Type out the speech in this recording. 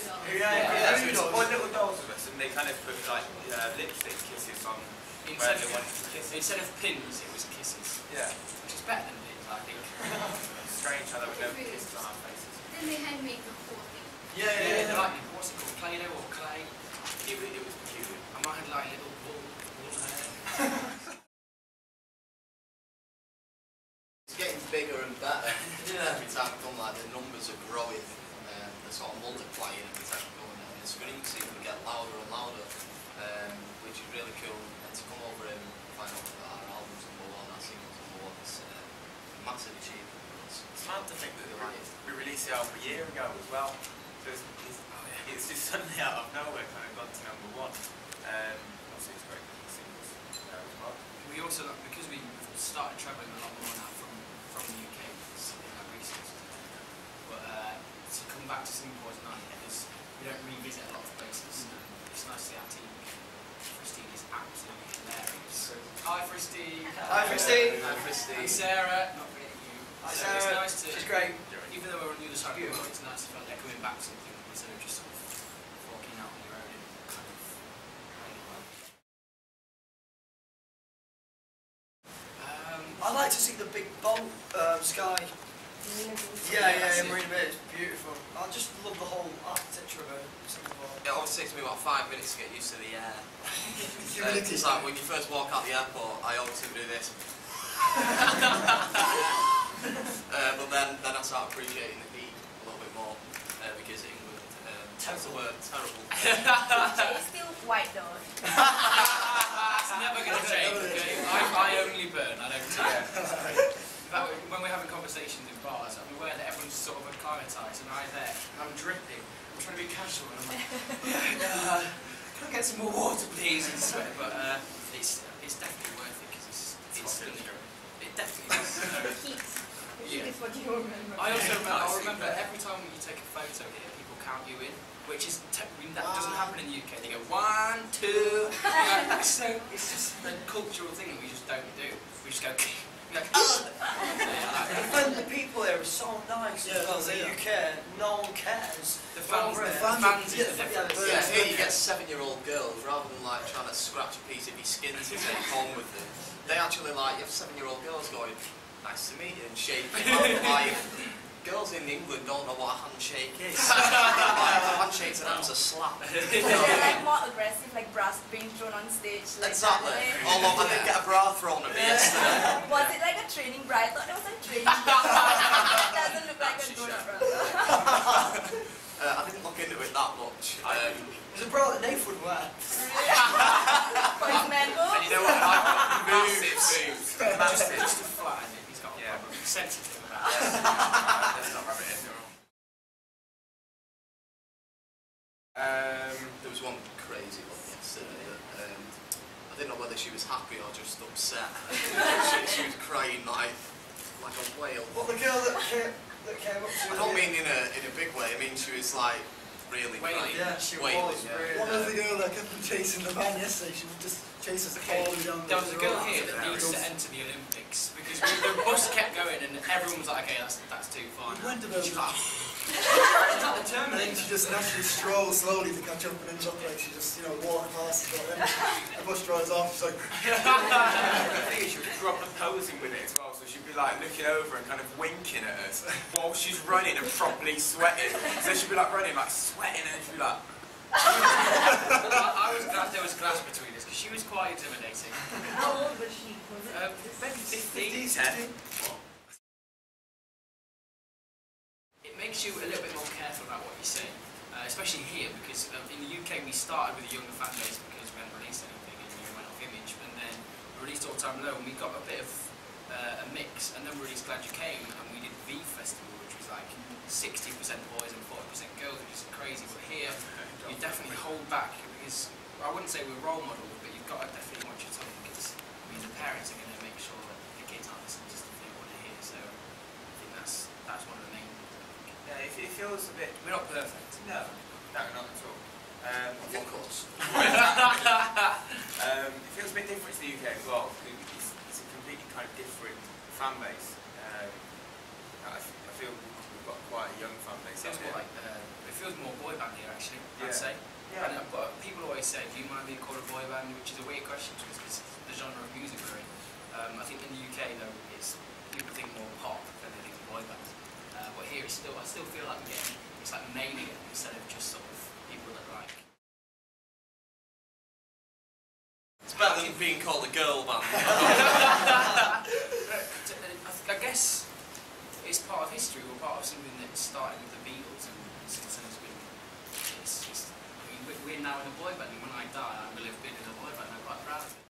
Or little dolls of us, and they kind of put like lipstick kisses on. Instead of pins, it was kisses. Yeah. Which is better than pins, I think. Strange how there were no kisses on our faces. Then they had made the whole thing. Yeah, they're like, what's it called, Play-Doh or clay? It was peculiar. And mine had like little balls hair. It's getting bigger and better. Every time we come, like the numbers are growing, they're sort of multiplying every time we go, and the screams seem to get louder and louder, which is really cool. And to come over and find out that our album's #1, our single's #1, it's a massive achievement for us. It's mad to think that we released the album a year ago as well. So it's just suddenly out of nowhere kind of gone to #1. Obviously it's great singles there as well. We also, because we started travelling a lot more now from the UK, something like resources. But to come back to Singapore is nice because we don't revisit a lot of places. It's nice to see our team. Christine is absolutely hilarious. Hi Christine! Hi Christine! Hi Christine! And Sarah! Not really you. Hi So Sarah! it's nice to, She's great. even though we're on the other side of the world, it's nice to feel like coming back to something instead of just sort of walking out on your own and kind of playing around. I'd like to see the big boat sky. Yeah, Marina Bay, it's beautiful. I just love the whole architecture of it. It always takes me about 5 minutes to get used to the air. It's like when you first walk out the airport, I always do this. But then I start appreciating the heat a little bit more because England, that's the word, terrible. It's still white though. It's never going to change, okay? I only burn, I don't care. When we're having conversations in bars, I'm aware that everyone's sort of acclimatised and I'm there, and I'm dripping. I'm trying to be casual and I'm like, can I get some more water please? And sweat, but it's definitely worth it because it's stunning. It definitely is. The heat. The heat is what you remember. I remember every time you take a photo here, people count you in, which is that doesn't happen in the UK. They go 1, 2. So it's just a cultural thing that we just don't do. We just go. Like, The people here are so nice. Yeah, well, the UK, no one cares. The fans is the difference. Yeah, here you get 7-year-old girls, rather than like trying to scratch a piece of your skin to take home with them. They actually like, you have 7-year-old girls going, nice to meet you, and shaking like, girls in England don't know what a handshake is. Like, a handshake to them's a slap. They're like more aggressive, like brass being thrown on stage. Like exactly. Although I didn't get a bra thrown at me yesterday. Was it like a training bra? I thought it was a training bra. It doesn't look like a donut bra. I didn't look into it that much. There's a bra that Nath would wear. For his mango. And you know what? I've got massive boobs. Just to flatten it, he's got a problem. Sensitive about it. Let's not rub it in. There was one crazy one yesterday that I didn't know whether she was happy or just upset. she was crying like a whale. What, the girl that came up to I don't mean in a big way. I mean she was like really crying. Yeah, she wailing, was. yeah. Really. What was the girl that kept on chasing the man yesterday? She would just chase us all the way down. There was a girl here that needs to enter the Olympics because the bus kept going and everyone was like, okay, that's too far. We went about She was like, and then she just naturally strolls slowly to catch up and then like she just, walk past us. The bus drives off, she's like... The thing is, she was proper posing with it as well, so she'd be like looking over and kind of winking at us while she's running and properly sweating. So she'd be like running, like sweating, and she'd be like... I was glad there was glass between us because she was quite intimidating. How old was she? Maybe 15. 10. It makes you a little bit more careful about what you say, especially here because in the UK we started with a younger fan base because we hadn't released anything and we went off Image, and then we released All Time Low and we got a bit of a mix, and then we released Glad You Came and we did V Festival, which was like 60% boys and 40% girls, which is crazy. But here you definitely hold back because I wouldn't say we're role models, but you've got to definitely watch your tongue because the parents are going to make sure that the kids aren't listening to stuff they want to hear. So I think that's one of the main. Yeah, it feels a bit... We're not perfect. No, not at all. Of course. It feels a bit different to the UK as well. It's a completely kind of different fan base. I feel got quite a young fan base. It feels more like, it feels more boy band here actually, I'd Yeah. say. Yeah. And, but people always say, do you mind being called a boy band? Which is a weird question because it's the genre of music we're in. I think in the UK though, it's people think more pop than they think boy band. But here it's still, I still feel like we're getting, it's like made again instead of just sort of people that like. It's better than being called a girl band. I guess it's part of history or part of something that started with the Beatles and since then it's been. We're now in a boy band, and when I die, I will have been in a boy band. I'm quite proud of it.